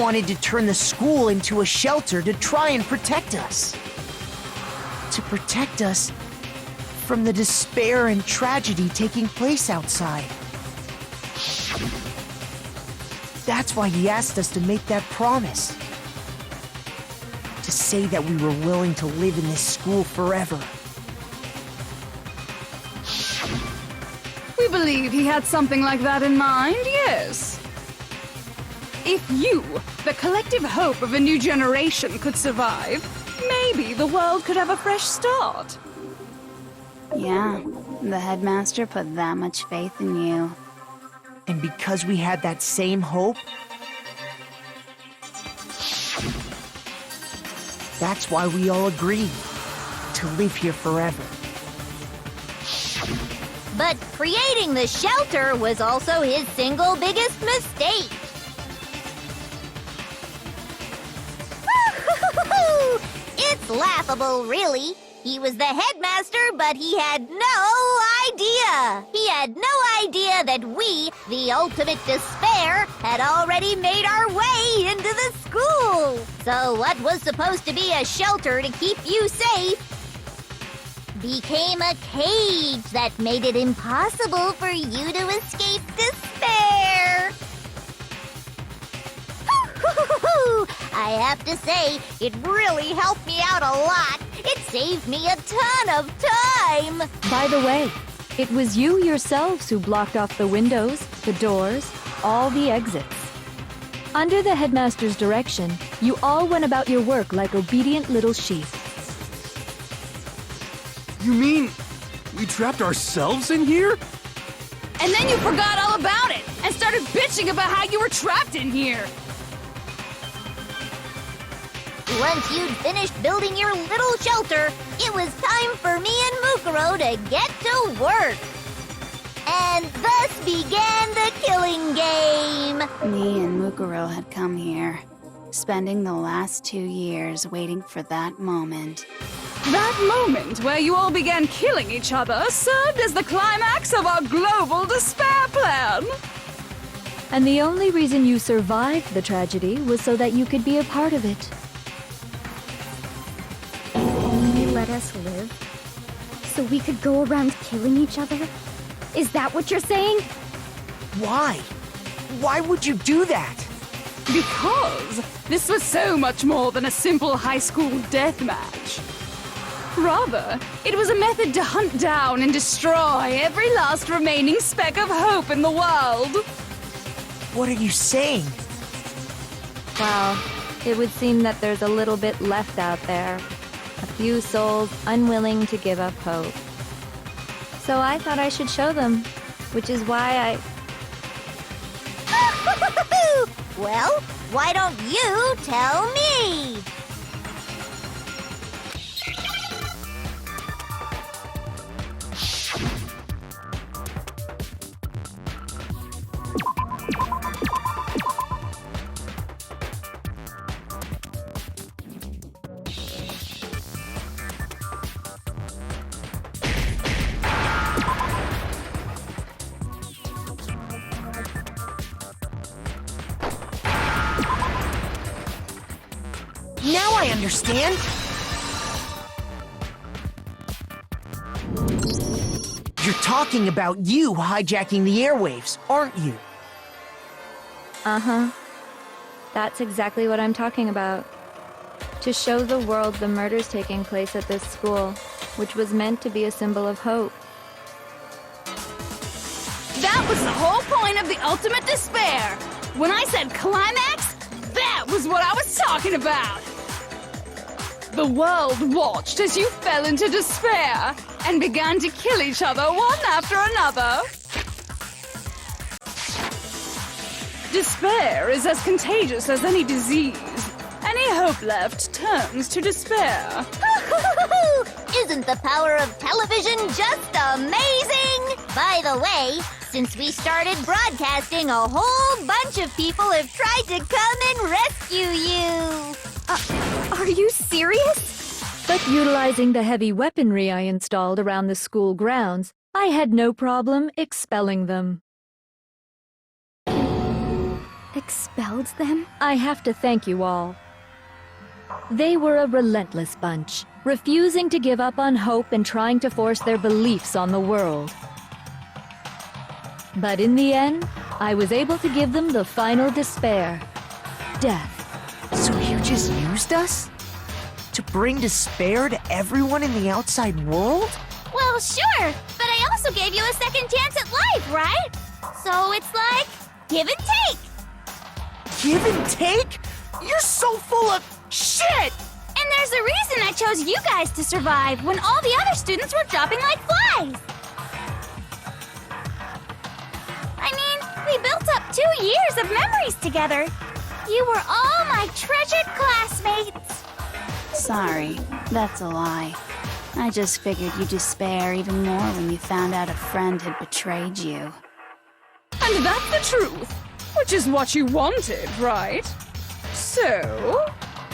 wanted to turn the school into a shelter to try and protect us. To protect us from the despair and tragedy taking place outside. That's why he asked us to make that promise. To say that we were willing to live in this school forever. We believe he had something like that in mind, yes. If you, the collective hope of a new generation, could survive, maybe the world could have a fresh start. Yeah, the headmaster put that much faith in you. And because we had that same hope, that's why we all agreed to live here forever. But creating the shelter was also his single biggest mistake. It's laughable, really. He was the headmaster, but he had no idea. He had no idea that we, the ultimate despair, had already made our way into the school. So what was supposed to be a shelter to keep you safe became a cage that made it impossible for you to escape despair. I have to say, it really helped me out a lot. It saved me a ton of time. By the way, it was you yourselves who blocked off the windows, the doors, all the exits. Under the headmaster's direction, you all went about your work like obedient little sheep. You mean we trapped ourselves in here? And then you forgot all about it and started bitching about how you were trapped in here. Once you'd finished building your little shelter, it was time for me and Mukuro to get to work. And thus began the killing game. Me and Mukuro had come here, spending the last 2 years waiting for that moment. That moment where you all began killing each other served as the climax of our global despair plan. And the only reason you survived the tragedy was so that you could be a part of it. Only let us live? So we could go around killing each other? Is that what you're saying? Why? Why would you do that? Because this was so much more than a simple high school deathmatch. Rather, it was a method to hunt down and destroy every last remaining speck of hope in the world. What are you saying? Well, it would seem that there's a little bit left out there. A few souls unwilling to give up hope. So I thought I should show them, which is why Well, why don't you tell me? Now I understand! You're talking about you hijacking the airwaves, aren't you? Uh-huh. That's exactly what I'm talking about. To show the world the murders taking place at this school, which was meant to be a symbol of hope. That was the whole point of the ultimate despair. When I said climax, that was what I was talking about. The world watched as you fell into despair and began to kill each other one after another. Despair is as contagious as any disease. Any hope left turns to despair. Isn't the power of television just amazing? By the way, since we started broadcasting, a whole bunch of people have tried to come and rescue you. Are you serious? But utilizing the heavy weaponry I installed around the school grounds, I had no problem expelling them. expelled them? I have to thank you all. They were a relentless bunch, refusing to give up on hope and trying to force their beliefs on the world. But in the end, I was able to give them the final despair: death. So you just used us? To bring despair to everyone in the outside world? Well, sure, but I also gave you a second chance at life, right? So it's like, give and take. Give and take? You're so full of shit! And there's a reason I chose you guys to survive when all the other students were dropping like flies. I mean, we built up 2 years of memories together. You were all my treasured classmates. Sorry, that's a lie. I just figured you'd despair even more when you found out a friend had betrayed you. And that's the truth, which is what you wanted, right? So,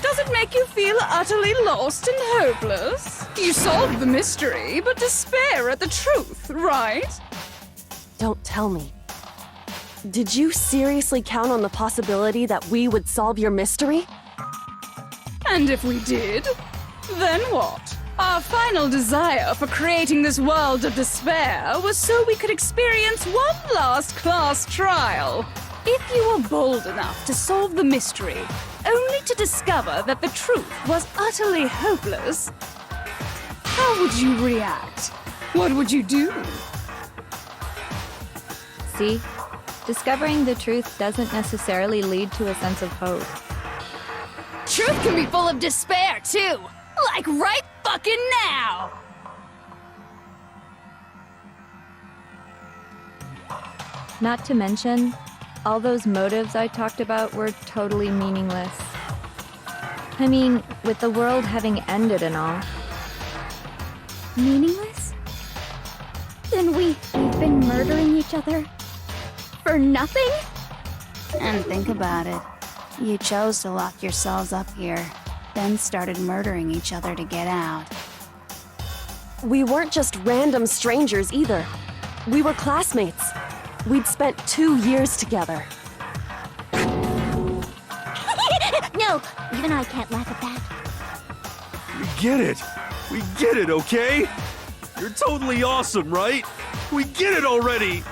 does it make you feel utterly lost and hopeless? You solved the mystery, but despair at the truth, right? Don't tell me. Did you seriously count on the possibility that we would solve your mystery? And if we did, then what? Our final desire for creating this world of despair was so we could experience one last class trial. If you were bold enough to solve the mystery, only to discover that the truth was utterly hopeless, how would you react? What would you do? See? Discovering the truth doesn't necessarily lead to a sense of hope. Truth can be full of despair, too! Like right fucking now! Not to mention, all those motives I talked about were totally meaningless. I mean, with the world having ended and all. Meaningless? Then we've been murdering each other? For nothing? And think about it. You chose to lock yourselves up here, then started murdering each other to get out. We weren't just random strangers either. We were classmates. We'd spent 2 years together. No, even I can't laugh at that. We get it. We get it, okay? You're totally awesome, right? We get it already.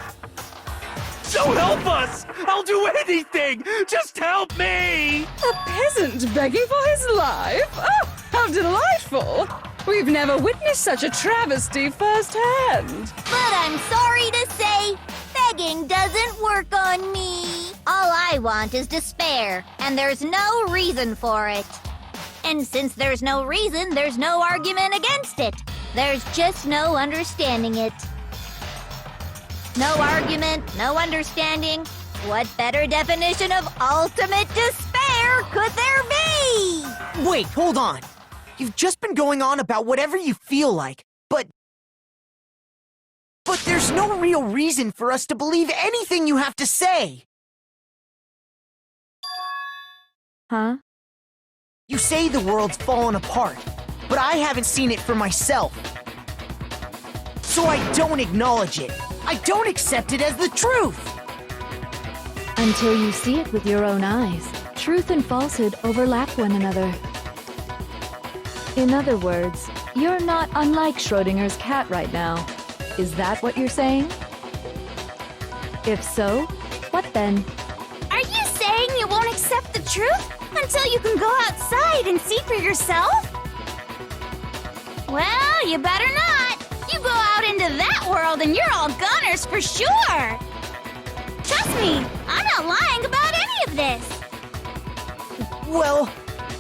So help us! I'll do anything! Just help me! A peasant begging for his life? Oh, how delightful! We've never witnessed such a travesty firsthand. But I'm sorry to say, begging doesn't work on me. All I want is despair, and there's no reason for it. And since there's no reason, there's no argument against it. There's just no understanding it. No argument, no understanding. What better definition of ultimate despair could there be? Wait, hold on. You've just been going on about whatever you feel like, but there's no real reason for us to believe anything you have to say. Huh? You say the world's fallen apart, but I haven't seen it for myself. So I don't acknowledge it. I don't accept it as the truth. Until you see it with your own eyes, truth and falsehood overlap one another. In other words, you're not unlike Schrodinger's cat right now. Is that what you're saying? If so, what then? Are you saying you won't accept the truth until you can go outside and see for yourself? Well, you better not. You go out into that world and you're all goners for sure. Trust me, I'm not lying about any of this. Well,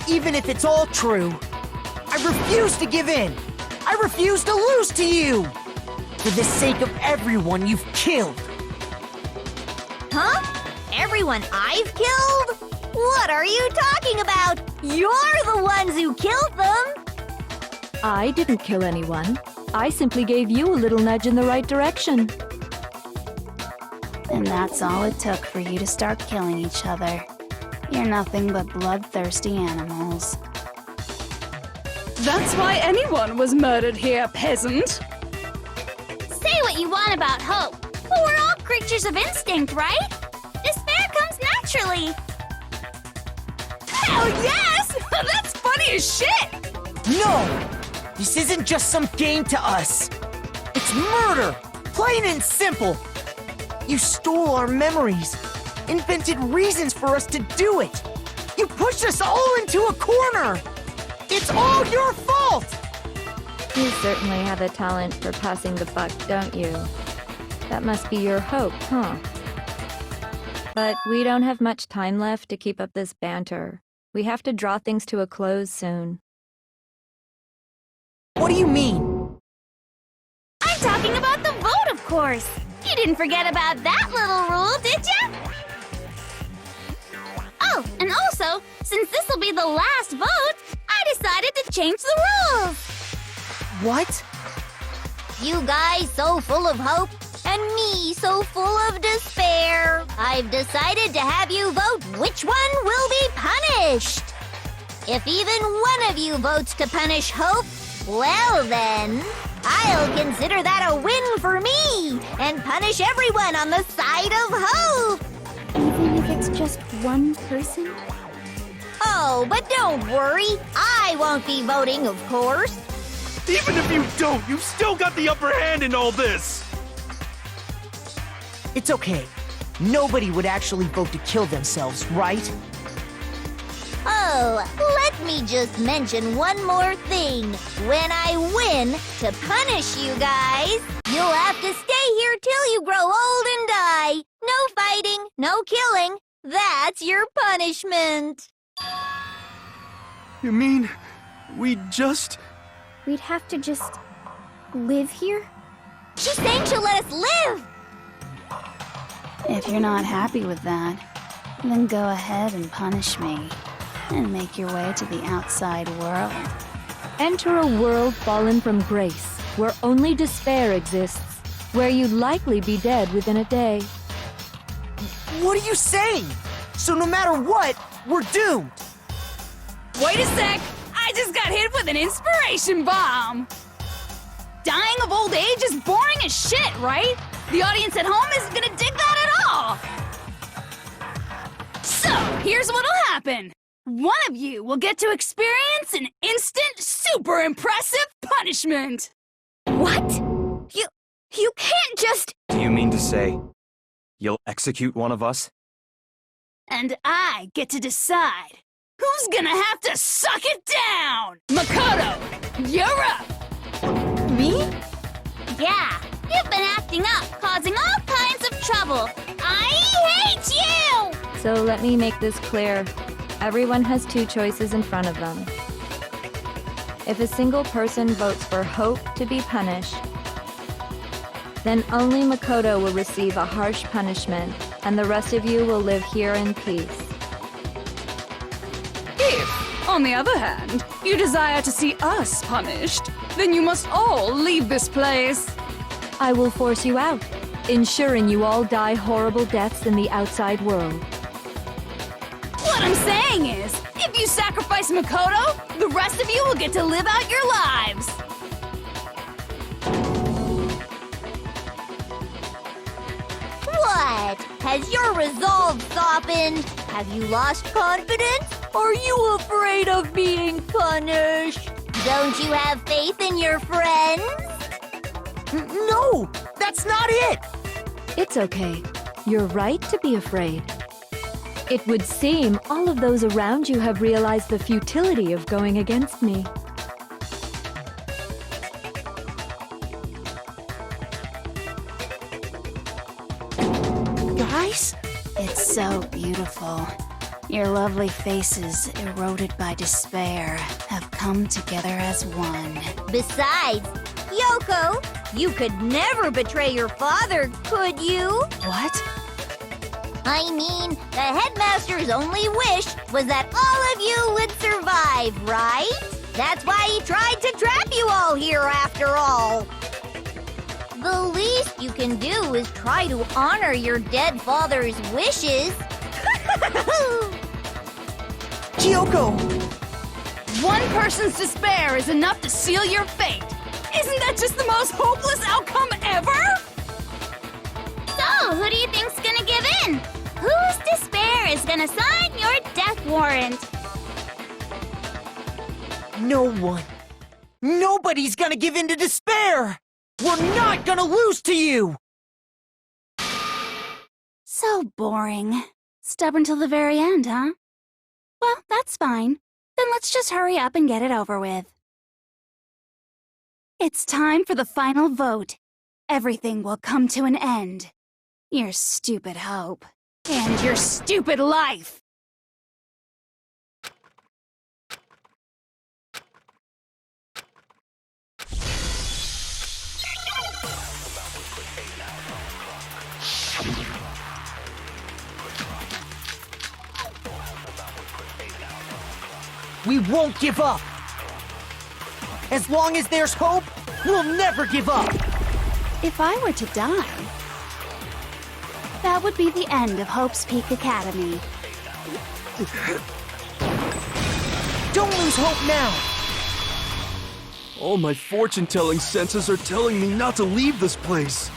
even if it's all true, I refuse to give in. I refuse to lose to you. For the sake of everyone you've killed. Huh? Everyone I've killed? What are you talking about? You're the ones who killed them. I didn't kill anyone. I simply gave you a little nudge in the right direction. And that's all it took for you to start killing each other. You're nothing but bloodthirsty animals. That's why anyone was murdered here, peasant. Say what you want about hope, but we're all creatures of instinct, right? Despair comes naturally. Hell yes! That's funny as shit! No! This isn't just some game to us. It's murder! Plain and simple! You stole our memories, invented reasons for us to do it. You pushed us all into a corner! It's all your fault! You certainly have a talent for passing the buck, don't you? That must be your hope, huh? But we don't have much time left to keep up this banter. We have to draw things to a close soon. What do you mean? I'm talking about the vote, of course. You didn't forget about that little rule, did ya? Oh, and also, since this will be the last vote, I decided to change the rules. What? You guys so full of hope, and me so full of despair. I've decided to have you vote which one will be punished. If even one of you votes to punish Hope, well then, I'll consider that a win for me and punish everyone on the side of Hope. Even if it's just one person? Oh, but don't worry. I won't be voting, of course. Even if you don't, you've still got the upper hand in all this! It's okay. Nobody would actually vote to kill themselves, right? Oh, let me just mention one more thing. When I win, to punish you guys, you'll have to stay here till you grow old and die. No fighting, no killing. That's your punishment. You mean, we just... We'd have to just live here? She's saying she'll let us live. If you're not happy with that, then go ahead and punish me. And make your way to the outside world. Enter a world fallen from grace, where only despair exists, where you'd likely be dead within a day. What are you saying? So no matter what, we're doomed. Wait a sec! I just got hit with an inspiration bomb! Dying of old age is boring as shit, right? The audience at home isn't gonna dig that at all! So, here's what'll happen. One of you will get to experience an instant, super impressive punishment! What? You can't just... Do you mean to say you'll execute one of us? And I get to decide who's gonna have to suck it down! Makoto, you're up! Me? Yeah, you've been acting up, causing all kinds of trouble. I hate you! So let me make this clear. Everyone has two choices in front of them. If a single person votes for Hope to be punished, then only Makoto will receive a harsh punishment, and the rest of you will live here in peace. If, on the other hand, you desire to see us punished, then you must all leave this place. I will force you out, ensuring you all die horrible deaths in the outside world. What I'm saying is, if you sacrifice Makoto, the rest of you will get to live out your lives. What? Has your resolve softened? Have you lost confidence? Are you afraid of being punished? Don't you have faith in your friends? No, that's not it. It's okay. You're right to be afraid. It would seem all of those around you have realized the futility of going against me. Guys? It's so beautiful. Your lovely faces, eroded by despair, have come together as one. Besides, Yoko, you could never betray your father, could you? What? I mean, the headmaster's only wish was that all of you would survive, right? That's why he tried to trap you all here after all. The least you can do is try to honor your dead father's wishes. Kyoko! One person's despair is enough to seal your fate. Isn't that just the most hopeless outcome ever? So, who do you think's gonna give in? Whose despair is gonna gonna sign your death warrant. No one. Nobody's gonna give in to despair! We're not gonna lose to you! So boring. Stubborn till the very end, huh? Well, that's fine. Then let's just hurry up and get it over with. It's time for the final vote. Everything will come to an end. Your stupid hope. And your stupid life! We won't give up! As long as there's hope, we'll never give up! If I were to die, that would be the end of Hope's Peak Academy. Don't lose hope now! All my fortune-telling senses are telling me not to leave this place.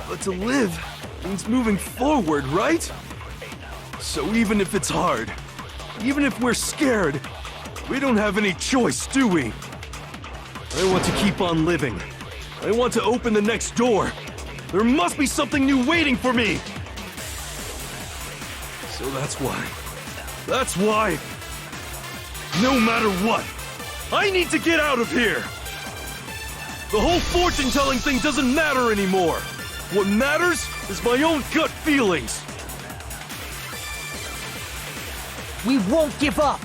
But to live means moving forward, right? So even if it's hard, even if we're scared, we don't have any choice, do we? I want to keep on living. I want to open the next door. There must be something new waiting for me! So that's why, no matter what, I need to get out of here! The whole fortune-telling thing doesn't matter anymore! What matters is my own gut feelings! We won't give up!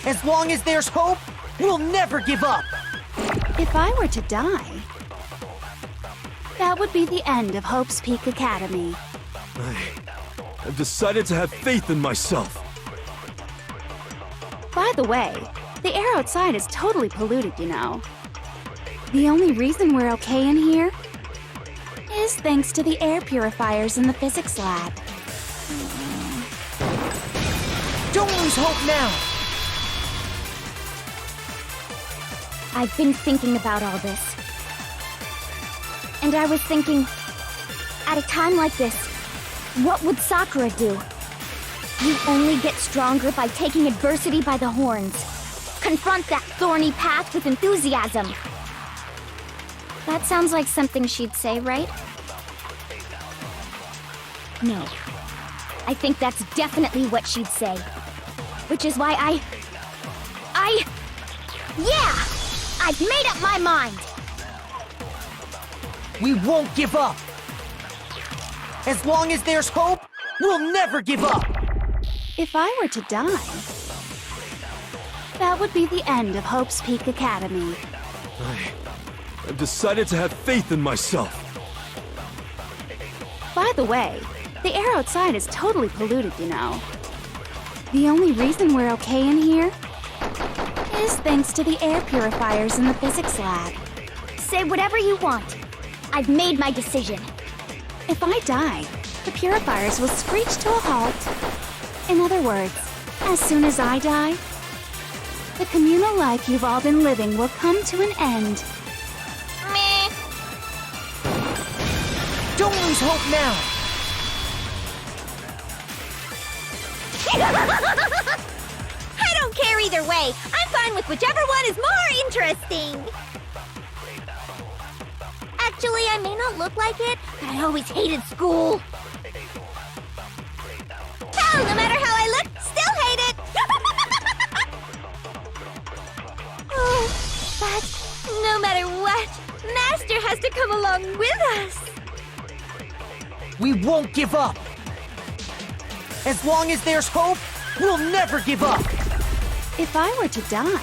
As long as there's hope, we'll never give up! If I were to die, that would be the end of Hope's Peak Academy. I've decided to have faith in myself. By the way, the air outside is totally polluted, you know. The only reason we're okay in here is thanks to the air purifiers in the physics lab. Don't lose hope now! I've been thinking about all this. And I was thinking, at a time like this, what would Sakura do? You only get stronger by taking adversity by the horns. Confront that thorny path with enthusiasm. That sounds like something she'd say, right? No. I think that's definitely what she'd say. Which is why yeah! I've made up my mind! We won't give up! As long as there's hope, we'll never give up! If I were to die, that would be the end of Hope's Peak Academy. I've decided to have faith in myself. By the way, the air outside is totally polluted, you know. The only reason we're okay in here is thanks to the air purifiers in the physics lab. Say whatever you want. I've made my decision. If I die, the purifiers will screech to a halt. In other words, as soon as I die, the communal life you've all been living will come to an end. Meh. Don't lose hope now! I don't care either way. I'm fine with whichever one is more interesting. Actually, I may not look like it, but I always hated school. Hell, no matter how I look, still hate it. Oh, but no matter what, Master has to come along with us. We won't give up! As long as there's hope, we'll never give up! If I were to die,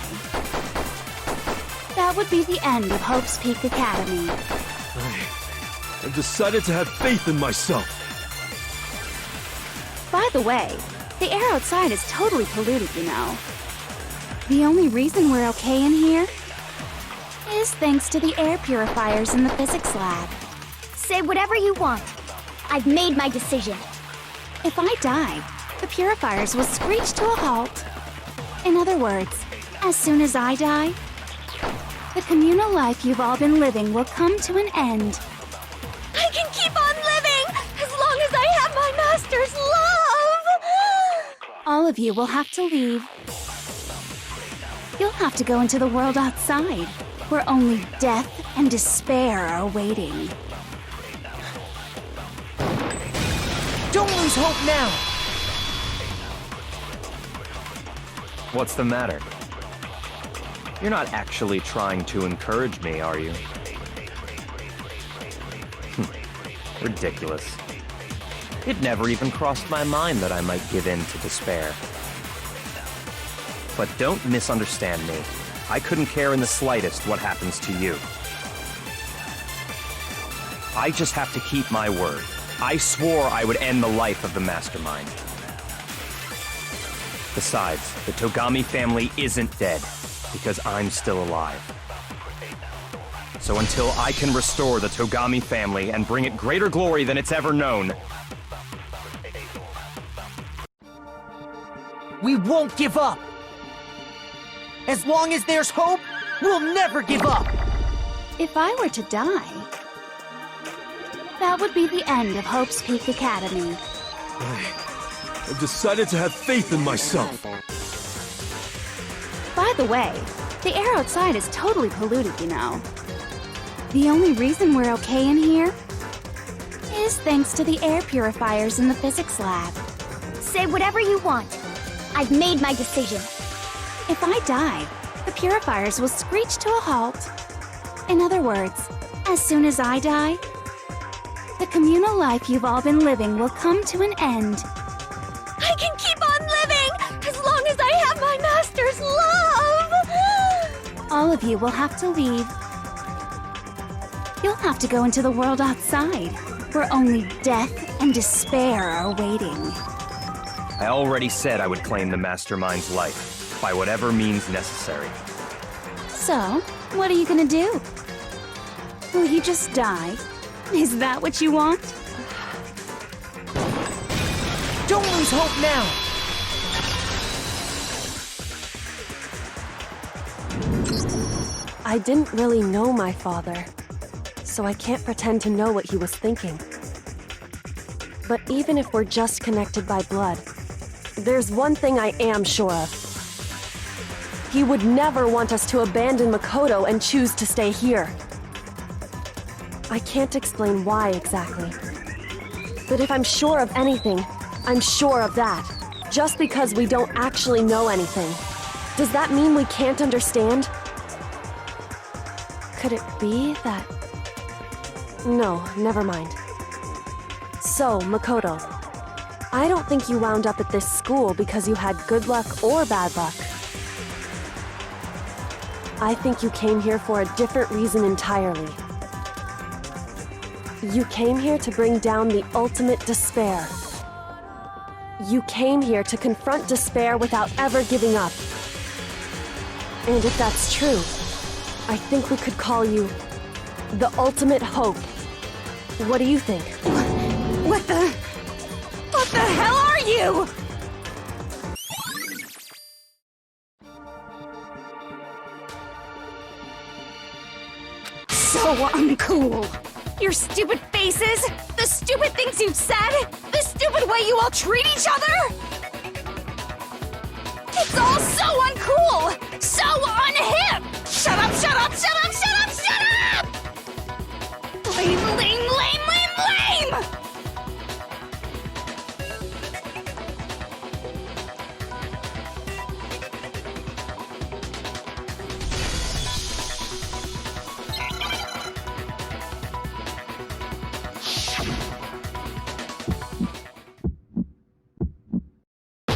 that would be the end of Hope's Peak Academy. I've decided to have faith in myself. By the way, the air outside is totally polluted, you know. The only reason we're okay in here is thanks to the air purifiers in the physics lab. Say whatever you want. I've made my decision. If I die, the purifiers will screech to a halt. In other words, as soon as I die, The communal life you've all been living will come to an end. I can keep on living as long as I have my master's love! All of you will have to leave. You'll have to go into the world outside, where only death and despair are waiting. Don't lose hope now! What's the matter? You're not actually trying to encourage me, are you? Ridiculous. It never even crossed my mind that I might give in to despair. But don't misunderstand me. I couldn't care in the slightest what happens to you. I just have to keep my word. I swore I would end the life of the Mastermind. Besides, the Togami family isn't dead, because I'm still alive. So until I can restore the Togami family and bring it greater glory than it's ever known, We won't give up! As long as there's hope, we'll never give up! If I were to die, that would be the end of Hope's Peak Academy. I've decided to have faith in myself. By the way, the air outside is totally polluted, you know. The only reason we're okay in here is thanks to the air purifiers in the physics lab. Say whatever you want. I've made my decision. If I die, the purifiers will screech to a halt. In other words, as soon as I die, the communal life you've all been living will come to an end. I can keep on living as long as I have my master's love! All of you will have to leave. You'll have to go into the world outside, where only death and despair are waiting. I already said I would claim the Mastermind's life, by whatever means necessary. So, what are you gonna do? Will you just die? Is that what you want? Don't lose hope now! I didn't really know my father, so I can't pretend to know what he was thinking. But even if we're just connected by blood, there's one thing I am sure of. He would never want us to abandon Makoto and choose to stay here. I can't explain why exactly. But if I'm sure of anything, I'm sure of that. Just because we don't actually know anything, does that mean we can't understand? Could it be that... No, never mind. So, Makoto, I don't think you wound up at this school because you had good luck or bad luck. I think you came here for a different reason entirely. You came here to bring down the ultimate despair. You came here to confront despair without ever giving up. And if that's true, I think we could call you the ultimate hope. What do you think? What the hell are you? So uncool. Your stupid faces, the stupid things you've said, the stupid way you all treat each other. It's all so uncool, so unhip. Shut up, shut up, shut up, shut up, shut up! Lame, lame, lame, lame, lame!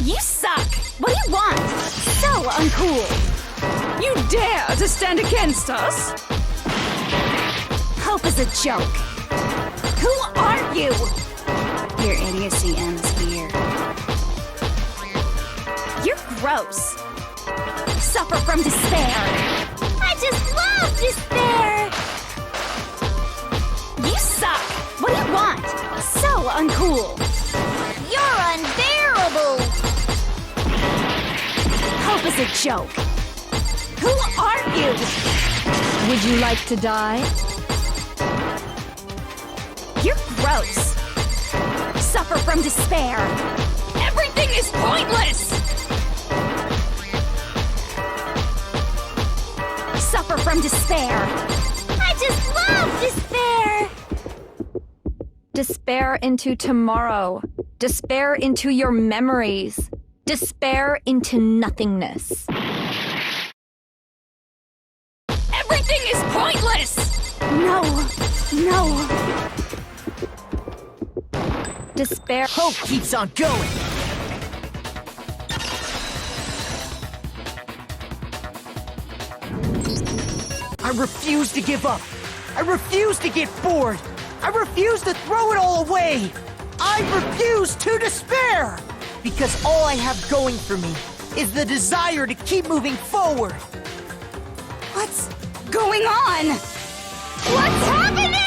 You suck! What do you want? So uncool! You dare to stand against us? Hope is a joke. Who are you? Your idiocy ends here. You're gross. Suffer from despair. I just love despair! You suck! What do you want? So uncool! You're unbearable! Hope is a joke. Who are you? Would you like to die? You're gross. Suffer from despair. Everything is pointless. Suffer from despair. I just love despair! Despair into tomorrow. Despair into your memories. Despair into nothingness. Everything is pointless. No, no. Despair. Hope keeps on going. I refuse to give up. I refuse to get bored. I refuse to throw it all away. I refuse to despair. Because all I have going for me is the desire to keep moving forward. What's going on? What's happening?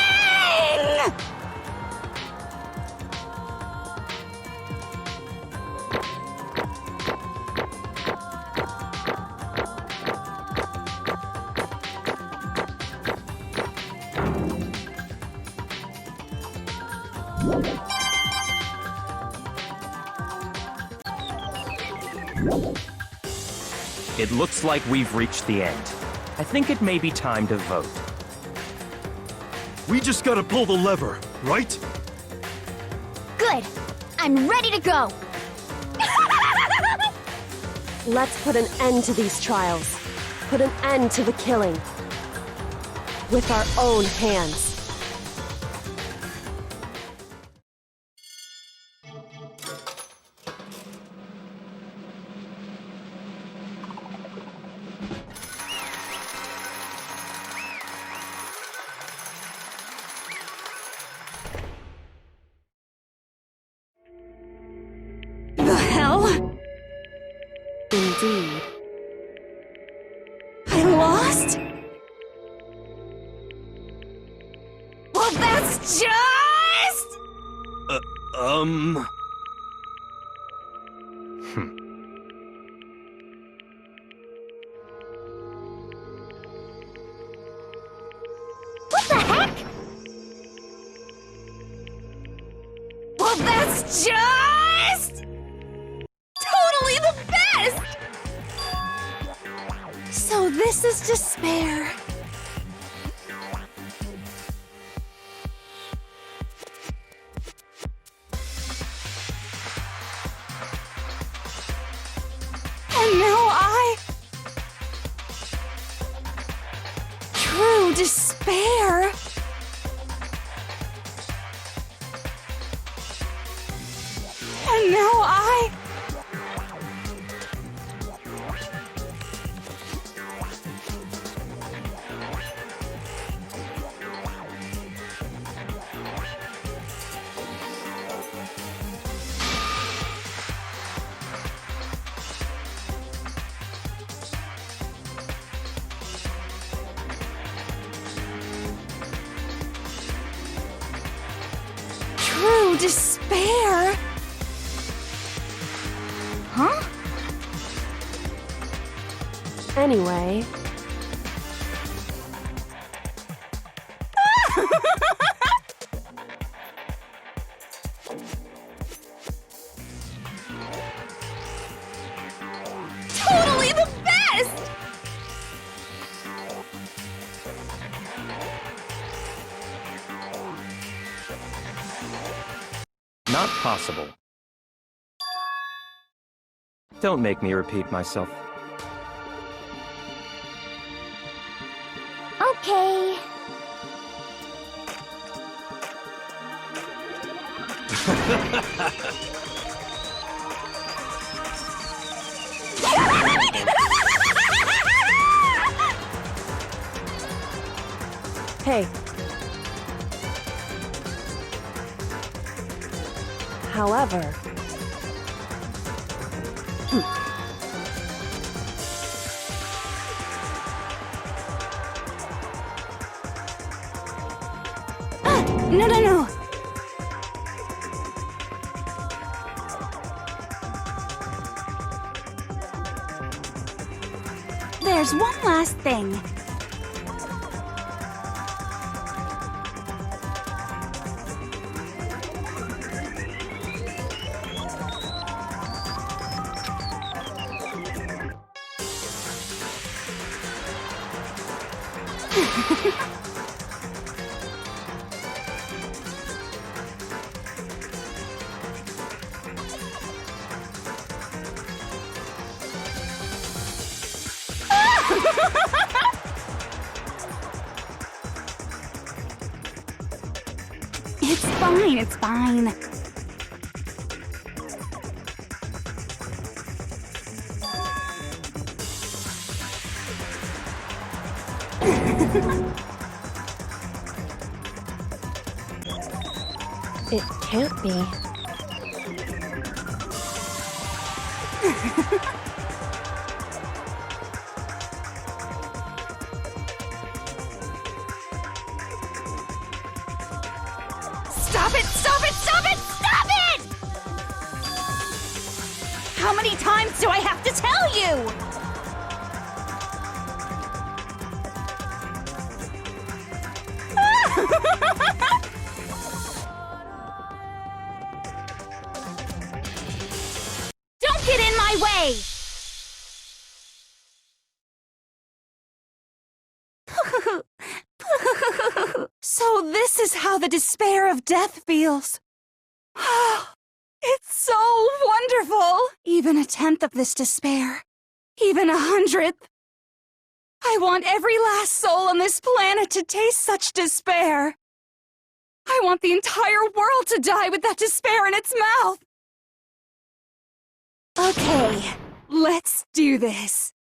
It looks like we've reached the end. I think it may be time to vote. We just gotta pull the lever, right? Good. I'm ready to go. Let's put an end to these trials. Put an end to the killing. With our own hands. The hell? Indeed. I lost? Well, that's just... What the heck? Well, that's just... totally the best! So this is despair. And now true despair. And now true despair. Huh? Anyway, Totally the best! Not possible. Don't make me repeat myself. Okay. hey. However, No. There's one last thing. It's fine, it's fine. It can't be. Stop it! Stop it! Stop it! Stop it! How many times do I have to tell you? Don't get in my way! So this is how the despair of death feels. It's so wonderful! Even a tenth of this despair. Even 100th. I want every last soul on this planet to taste such despair. I want the entire world to die with that despair in its mouth. Okay, let's do this.